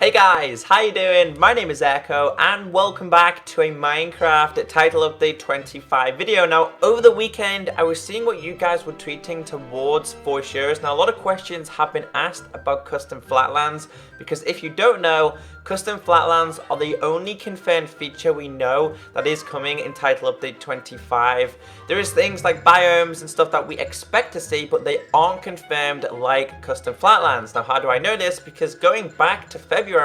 Hey guys, how you doing? My name is Echo and welcome back to a Minecraft Title Update 25 video. Now, over the weekend, I was seeing what you guys were tweeting towards for shares. Now, a lot of questions have been asked about custom flatlands because if you don't know, custom flatlands are the only confirmed feature we know that is coming in Title Update 25. There is things like biomes and stuff that we expect to see, but they aren't confirmed like custom flatlands. Now, how do I know this? Because going back to February,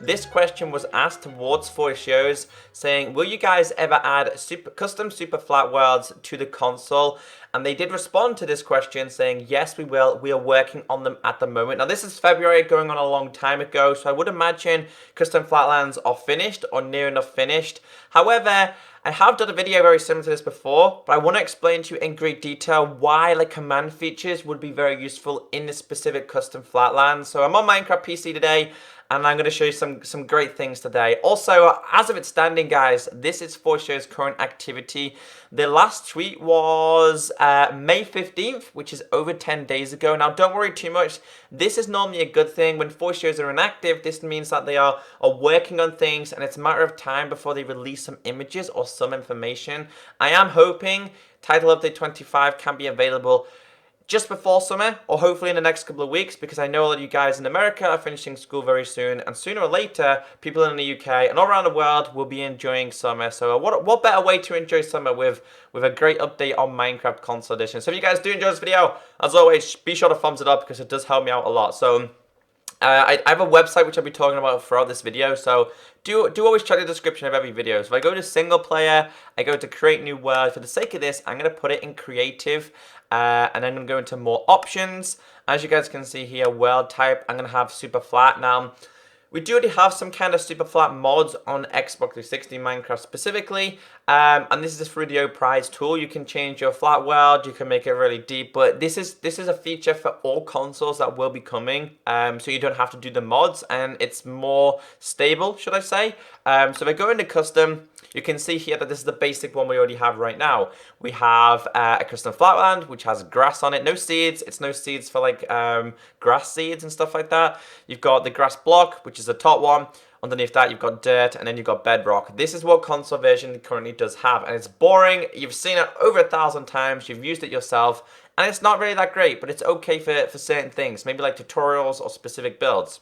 this question was asked towards 4 shows saying, will you guys ever add custom super flat worlds to the console? And they did respond to this question saying, yes, we will. We are working on them at the moment. Now, this is February, going on a long time ago, so I would imagine custom flatlands are finished or near enough finished. However, I have done a video very similar to this before, but I want to explain to you in great detail why command features would be very useful in this specific custom flatland. So I'm on Minecraft PC today, and I'm going to show you some great things today. Also, as of it standing, guys, this is 4Show's current activity. The last tweet was May 15th, which is over 10 days ago. Now, don't worry too much. This is normally a good thing. When 4Shows are inactive, this means that they are working on things, and it's a matter of time before they release some images or some information. I am hoping Title Update 25 can be available just before summer, or hopefully in the next couple of weeks, because I know a lot of you guys in America are finishing school very soon, and sooner or later, people in the UK and all around the world will be enjoying summer. So what better way to enjoy summer with a great update on Minecraft Console Edition. So if you guys do enjoy this video, as always, be sure to thumbs it up because it does help me out a lot. So I have a website which I'll be talking about throughout this video, so do always check the description of every video. So if I go to single player, I go to create new world. For the sake of this, I'm going to put it in creative, and then I'm going to go into more options. As you guys can see here, world type, I'm going to have super flat. Now, we do already have some kind of super flat mods on Xbox 360 Minecraft specifically, and this is through the prize tool. You can change your flat world, you can make it really deep, but this is a feature for all consoles that will be coming, so you don't have to do the mods, and it's more stable, should I say. So if I go into custom, you can see here that this is the basic one we already have right now. We have a custom flatland, which has grass on it, no seeds. It's no seeds for like grass seeds and stuff like that. You've got the grass block, which is the top one. Underneath that, you've got dirt, and then you've got bedrock. This is what console version currently does have, and it's boring. You've seen it over 1,000 times. You've used it yourself, and it's not really that great, but it's okay for certain things, maybe like tutorials or specific builds.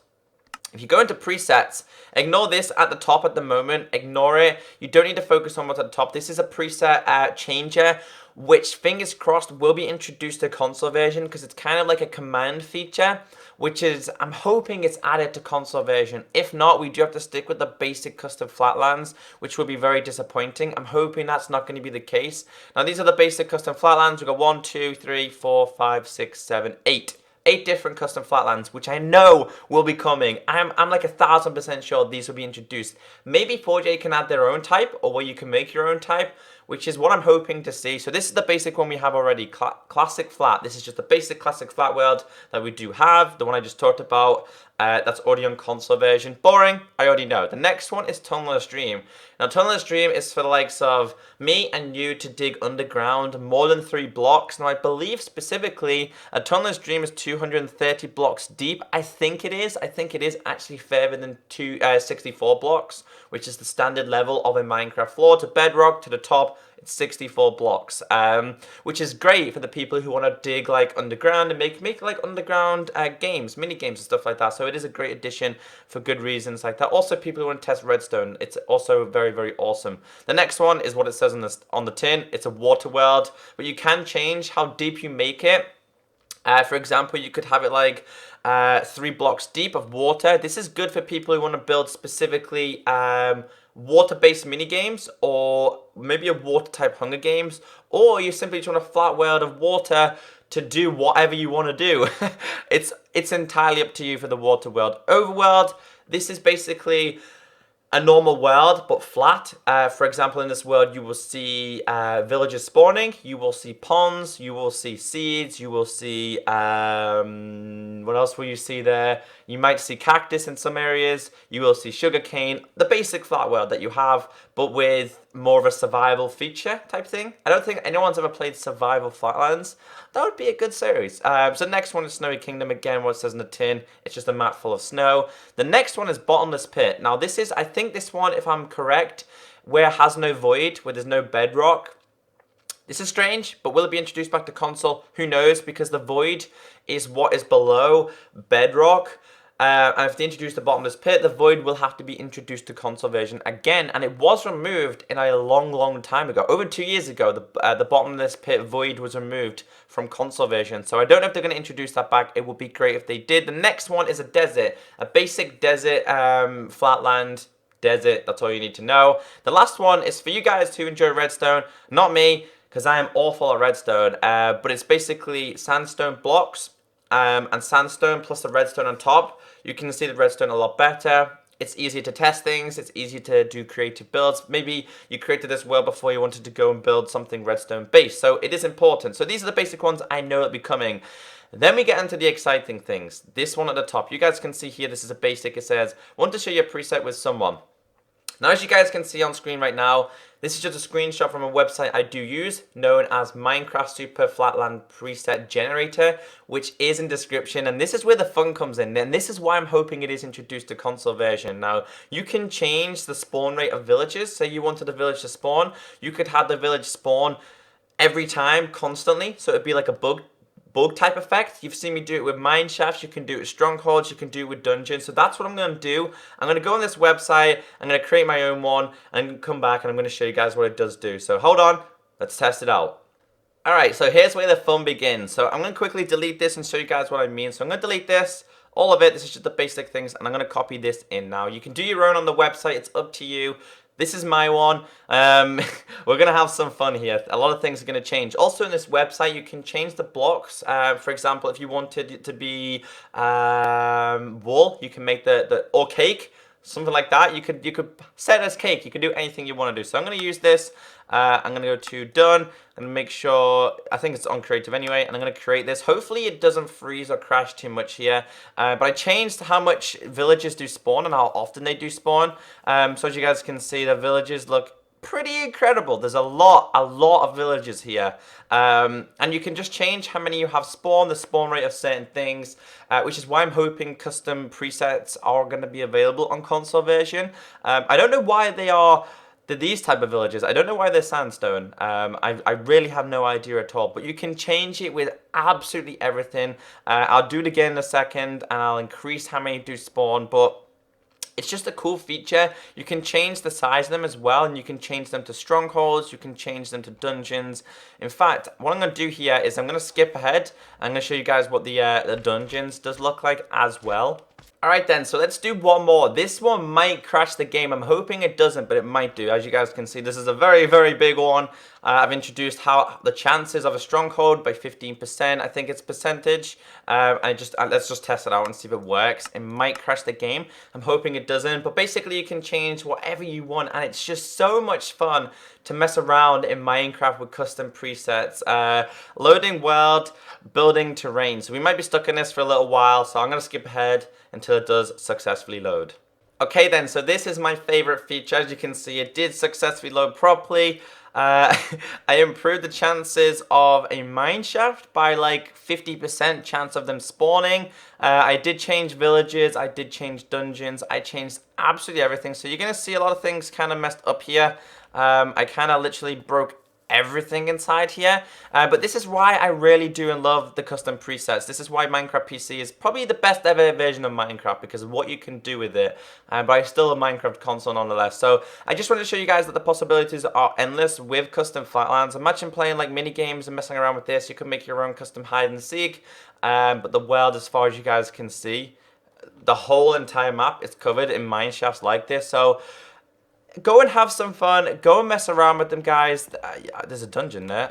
If you go into presets, ignore this at the top at the moment. Ignore it. You don't need to focus on what's at the top. This is a preset changer, which fingers crossed will be introduced to console version because it's kind of like a command feature, which is, I'm hoping it's added to console version. If not, we do have to stick with the basic custom flatlands, which will be very disappointing. I'm hoping that's not going to be the case. Now, these are the basic custom flatlands. We've got 1, 2, 3, 4, 5, 6, 7, 8. 8 different custom flatlands, which I know will be coming. I'm like 1,000% sure these will be introduced. Maybe 4J can add their own type, or where you can make your own type, which is what I'm hoping to see. So this is the basic one we have already, classic flat. This is just the basic classic flat world that we do have, the one I just talked about. That's already on console version. Boring, I already know. The next one is Tunnelers Dream. Now, Tunnelers Dream is for the likes of me and you to dig underground more than 3 blocks. Now, I believe specifically a Tunnelers Dream is 230 blocks deep. I think it is. I think it is actually further than 64 blocks, which is the standard level of a Minecraft floor. To bedrock, to the top, it's 64 blocks, which is great for the people who want to dig like underground and make like underground games, mini games and stuff like that. So it is a great addition for good reasons like that. Also, people who want to test redstone, it's also very, very awesome. The next one is what it says on the tin. It's a water world, but you can change how deep you make it. For example, you could have it like 3 blocks deep of water. This is good for people who want to build specifically water-based mini games, or maybe a water type Hunger Games, or you simply just want a flat world of water to do whatever you want to do. It's entirely up to you for the water world. Overworld, this is basically a normal world, but flat. For example, in this world, you will see villages spawning, you will see ponds, you will see seeds, you will see, what else will you see there? You might see cactus in some areas, you will see sugarcane, the basic flat world that you have, but with more of a survival feature type thing. I don't think anyone's ever played Survival Flatlands. That would be a good series. So next one is Snowy Kingdom. Again, what it says in the tin, it's just a map full of snow. The next one is Bottomless Pit. Now this is, I think this one, if I'm correct, where it has no void, where there's no bedrock. This is strange, but will it be introduced back to console? Who knows, because the void is what is below bedrock. And if they introduce the Bottomless Pit, the void will have to be introduced to console version again, and it was removed in a long time ago. Over 2 years ago, the Bottomless Pit void was removed from console version, so I don't know if they're going to introduce that back. It would be great if they did. The next one is a desert, a basic desert flatland desert. That's all you need to know. The last one is for you guys who enjoy Redstone, not me, because I am awful at Redstone, but it's basically sandstone blocks and sandstone plus the redstone on top. You can see the redstone a lot better. It's easier to test things. It's easier to do creative builds. Maybe you created this world before you wanted to go and build something redstone based. So it is important. So these are the basic ones I know will be coming. Then we get into the exciting things. This one at the top. You guys can see here, this is a basic. It says, want to share your preset with someone. Now, as you guys can see on screen right now, this is just a screenshot from a website I do use known as Minecraft Super Flatland Preset Generator, which is in description, and this is where the fun comes in, and this is why I'm hoping it is introduced to console version. Now, you can change the spawn rate of villages. Say you wanted a village to spawn, you could have the village spawn every time, constantly, so it'd be like a bug type effect. You've seen me do it with mine shafts, you can do it with strongholds, you can do it with dungeons. So that's what I'm going to do. I'm going to go on this website, I'm going to create my own one, and come back and I'm going to show you guys what it does do. So hold on, let's test it out. Alright, so here's where the fun begins. So I'm going to quickly delete this and show you guys what I mean. So I'm going to delete this, all of it. This is just the basic things, and I'm going to copy this in now. You can do your own on the website, it's up to you. This is my one. We're going to have some fun here. A lot of things are going to change. Also, in this website, you can change the blocks. For example, if you wanted it to be wool, you can make or cake, something like that. You could set it as cake. You can do anything you want to do. So I'm going to use this. I'm going to go to done and make sure, I think it's on creative anyway, and I'm going to create this. Hopefully it doesn't freeze or crash too much here, but I changed how much villages do spawn and how often they do spawn. So as you guys can see, the villages look pretty incredible. There's a lot of villages here, and you can just change how many you have spawn, the spawn rate of certain things, which is why I'm hoping custom presets are going to be available on console version. I don't know why these type of villages. I don't know why they're sandstone. I really have no idea at all. But you can change it with absolutely everything. I'll do it again in a second, and I'll increase how many do spawn. But it's just a cool feature. You can change the size of them as well, and you can change them to strongholds. You can change them to dungeons. In fact, what I'm going to do here is I'm going to skip ahead. I'm going to show you guys what the dungeons does look like as well. Alright then, so let's do one more. This one might crash the game. I'm hoping it doesn't, but it might do. As you guys can see, this is a very big one. I've introduced how the chances of a stronghold by 15%. I think it's percentage. Let's just test it out and see if it works. It might crash the game. I'm hoping it doesn't. But basically, you can change whatever you want, and it's just so much fun to mess around in Minecraft with custom presets. Loading world, building terrain. So we might be stuck in this for a little while, so I'm going to skip ahead until it does successfully load. Okay then, so this is my favorite feature. As you can see, it did successfully load properly. I improved the chances of a mine shaft by like 50% chance of them spawning. I did change villages, I did change dungeons, I changed absolutely everything. So you're going to see a lot of things kind of messed up here. I kind of literally broke everything inside here, but this is why I really do and love the custom presets. This is why Minecraft PC is probably the best ever version of Minecraft, because of what you can do with it, but I still a Minecraft console nonetheless. So I just wanted to show you guys that the possibilities are endless with custom Flatlands. Imagine playing like mini games and messing around with this. You can make your own custom hide and seek, but the world, as far as you guys can see, the whole entire map is covered in mine shafts like this. So go and have some fun. Go and mess around with them, guys. There's a dungeon there.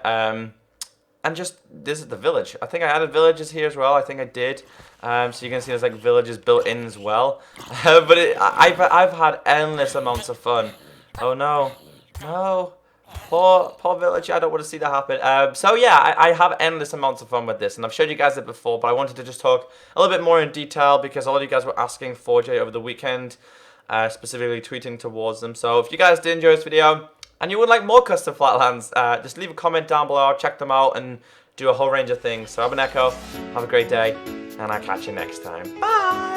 and just, this is the village. I think I added villages here as well. I think I did. So you can see there's like villages built in as well. But I've had endless amounts of fun. Oh no, no. Poor village, I don't want to see that happen. So yeah, I have endless amounts of fun with this, and I've showed you guys it before, but I wanted to just talk a little bit more in detail because a lot of you guys were asking for J over the weekend, specifically tweeting towards them. So if you guys did enjoy this video, and you would like more custom Flatlands, just leave a comment down below, I'll check them out and do a whole range of things. So I've been Echo, have a great day, and I'll catch you next time. Bye!